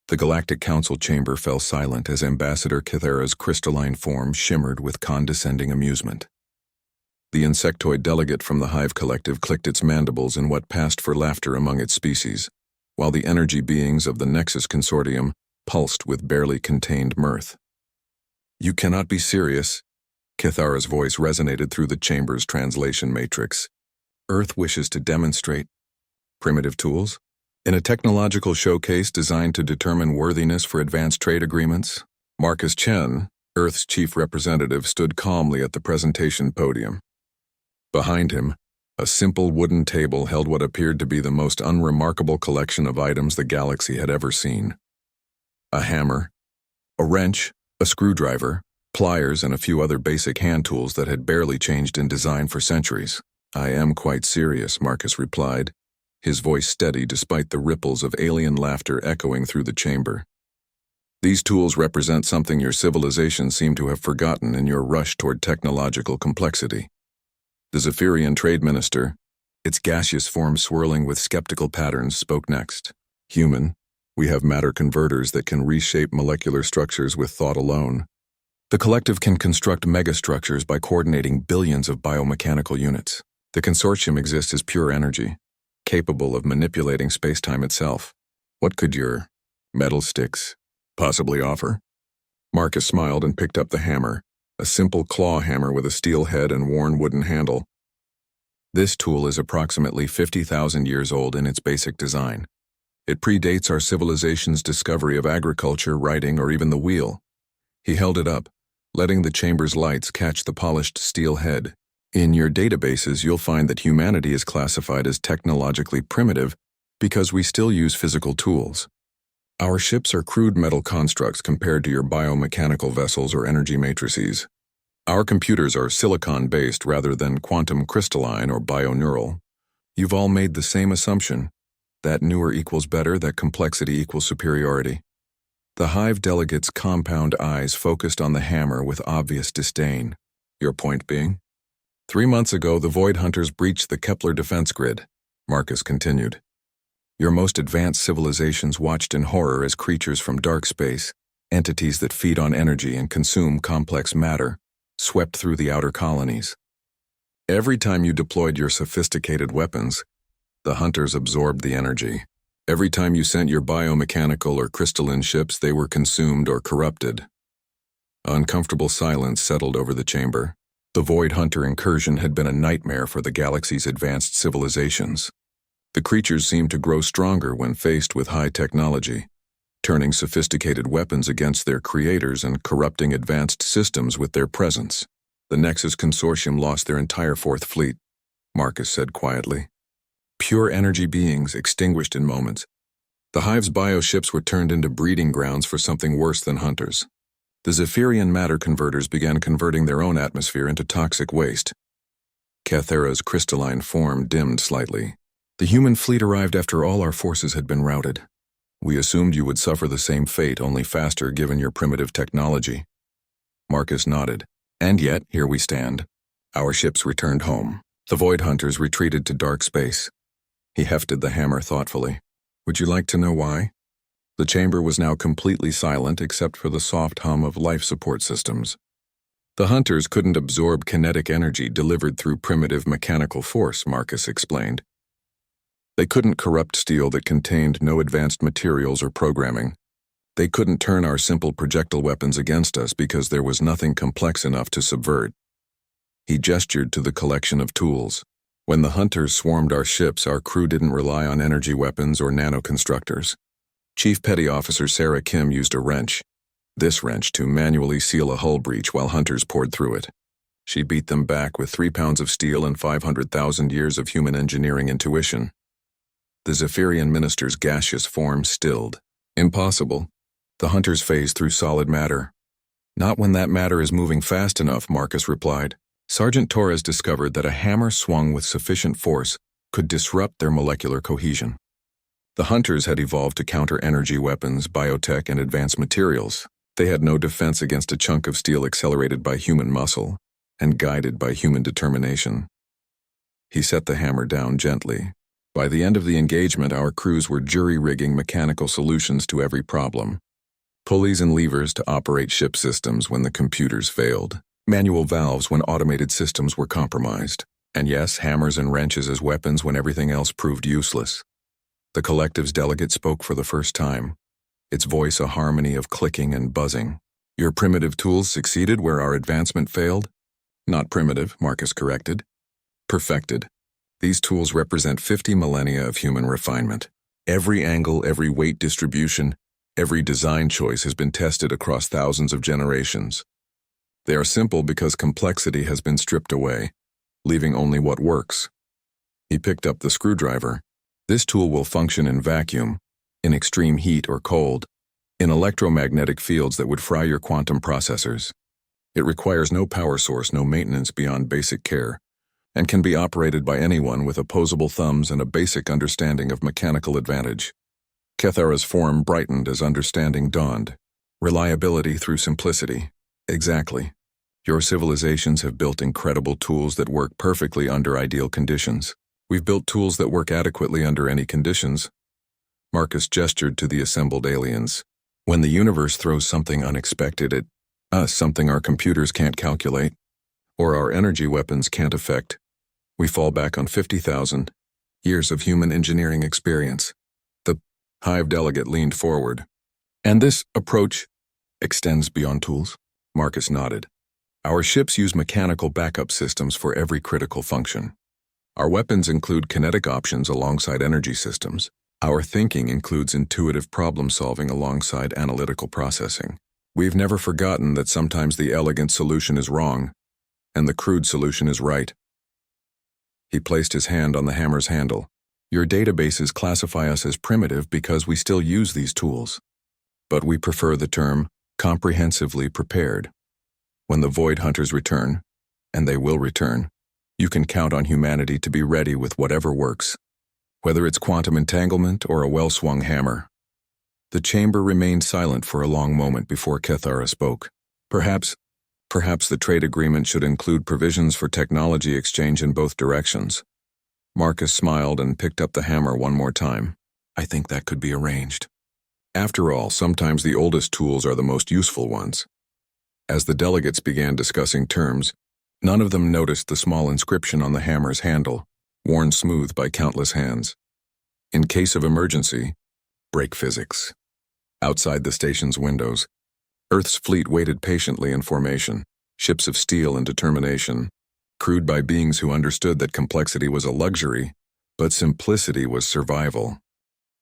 The Galactic Council chamber fell silent as Ambassador Kythera's crystalline form shimmered with condescending amusement. The insectoid delegate from the Hive Collective clicked its mandibles in what passed for laughter among its species, while the energy beings of the Nexus Consortium pulsed with barely contained mirth. "You cannot be serious." Kythera's voice resonated through the chamber's translation matrix. "Earth wishes to demonstrate primitive tools? In a technological showcase designed to determine worthiness for advanced trade agreements?" Marcus Chen, Earth's chief representative, stood calmly at the presentation podium. Behind him, a simple wooden table held what appeared to be the most unremarkable collection of items the galaxy had ever seen. A hammer, a wrench, a screwdriver, pliers, and a few other basic hand tools that had barely changed in design for centuries. "I am quite serious," Marcus replied, his voice steady despite the ripples of alien laughter echoing through the chamber. "These tools represent something your civilization seemed to have forgotten in your rush toward technological complexity." The Zephyrian trade minister, its gaseous form swirling with skeptical patterns, spoke next. "Human, we have matter converters that can reshape molecular structures with thought alone. The collective can construct megastructures by coordinating billions of biomechanical units. The consortium exists as pure energy, capable of manipulating space-time itself. What could your metal sticks possibly offer?" Marcus smiled and picked up the hammer, a simple claw hammer with a steel head and worn wooden handle. "This tool is approximately 50,000 years old in its basic design. It predates our civilization's discovery of agriculture, writing, or even the wheel." He held it up, letting the chamber's lights catch the polished steel head. "In your databases, you'll find that humanity is classified as technologically primitive because we still use physical tools. Our ships are crude metal constructs compared to your biomechanical vessels or energy matrices. Our computers are silicon-based rather than quantum crystalline or bioneural. You've all made the same assumption, that newer equals better, that complexity equals superiority." The Hive delegate's compound eyes focused on the hammer with obvious disdain. "Your point being?" 3 months ago, the Void Hunters breached the Kepler defense grid," Marcus continued. "Your most advanced civilizations watched in horror as creatures from dark space, entities that feed on energy and consume complex matter, swept through the outer colonies. Every time you deployed your sophisticated weapons, the Hunters absorbed the energy. Every time you sent your biomechanical or crystalline ships, they were consumed or corrupted." Uncomfortable silence settled over the chamber. The Void Hunter incursion had been a nightmare for the galaxy's advanced civilizations. The creatures seemed to grow stronger when faced with high technology, turning sophisticated weapons against their creators and corrupting advanced systems with their presence. "The Nexus Consortium lost their entire Fourth Fleet," Marcus said quietly. "Pure energy beings extinguished in moments. The Hive's bioships were turned into breeding grounds for something worse than hunters. The Zephyrian matter converters began converting their own atmosphere into toxic waste." Kythera's crystalline form dimmed slightly. "The human fleet arrived after all our forces had been routed. We assumed you would suffer the same fate, only faster given your primitive technology." Marcus nodded. "And yet, here we stand. Our ships returned home. The Void Hunters retreated to dark space." He hefted the hammer thoughtfully. "Would you like to know why?" The chamber was now completely silent except for the soft hum of life support systems. "The Hunters couldn't absorb kinetic energy delivered through primitive mechanical force," Marcus explained. "They couldn't corrupt steel that contained no advanced materials or programming. They couldn't turn our simple projectile weapons against us because there was nothing complex enough to subvert." He gestured to the collection of tools. "When the Hunters swarmed our ships, our crew didn't rely on energy weapons or nanoconstructors. Chief Petty Officer Sarah Kim used a wrench, this wrench, to manually seal a hull breach while Hunters poured through it. She beat them back with 3 pounds of steel and 500,000 years of human engineering intuition." The Zephyrian minister's gaseous form stilled. "Impossible. The Hunters phase through solid matter." "Not when that matter is moving fast enough," Marcus replied. "Sergeant Torres discovered that a hammer swung with sufficient force could disrupt their molecular cohesion. The Hunters had evolved to counter energy weapons, biotech, and advanced materials. They had no defense against a chunk of steel accelerated by human muscle and guided by human determination." He set the hammer down gently. By the end of the engagement, our crews were jury-rigging mechanical solutions to every problem. Pulleys and levers to operate ship systems when the computers failed. Manual valves when automated systems were compromised. And yes, hammers and wrenches as weapons when everything else proved useless. The collective's delegate spoke for the first time, its voice a harmony of clicking and buzzing. Your primitive tools succeeded where our advancement failed? Not primitive, Marcus corrected. Perfected. These tools represent 50 millennia of human refinement. Every angle, every weight distribution, every design choice has been tested across thousands of generations. They are simple because complexity has been stripped away, leaving only what works. He picked up the screwdriver. This tool will function in vacuum, in extreme heat or cold, in electromagnetic fields that would fry your quantum processors. It requires no power source, no maintenance beyond basic care, and can be operated by anyone with opposable thumbs and a basic understanding of mechanical advantage. Kethara's form brightened as understanding dawned. Reliability through simplicity. Exactly. Your civilizations have built incredible tools that work perfectly under ideal conditions. We've built tools that work adequately under any conditions. Marcus gestured to the assembled aliens. When the universe throws something unexpected at us, something our computers can't calculate, or our energy weapons can't affect, we fall back on 50,000 years of human engineering experience. The Hive delegate leaned forward. And this approach extends beyond tools? Marcus nodded. Our ships use mechanical backup systems for every critical function. Our weapons include kinetic options alongside energy systems. Our thinking includes intuitive problem-solving alongside analytical processing. We've never forgotten that sometimes the elegant solution is wrong, and the crude solution is right. He placed his hand on the hammer's handle. Your databases classify us as primitive because we still use these tools. But we prefer the term comprehensively prepared. When the Void Hunters return, and they will return, you can count on humanity to be ready with whatever works, whether it's quantum entanglement or a well-swung hammer. The chamber remained silent for a long moment before Kethara spoke. Perhaps the trade agreement should include provisions for technology exchange in both directions. Marcus smiled and picked up the hammer one more time. I think that could be arranged. After all, sometimes the oldest tools are the most useful ones. As the delegates began discussing terms, none of them noticed the small inscription on the hammer's handle, worn smooth by countless hands. In case of emergency, break physics. Outside the station's windows, Earth's fleet waited patiently in formation, ships of steel and determination, crewed by beings who understood that complexity was a luxury, but simplicity was survival.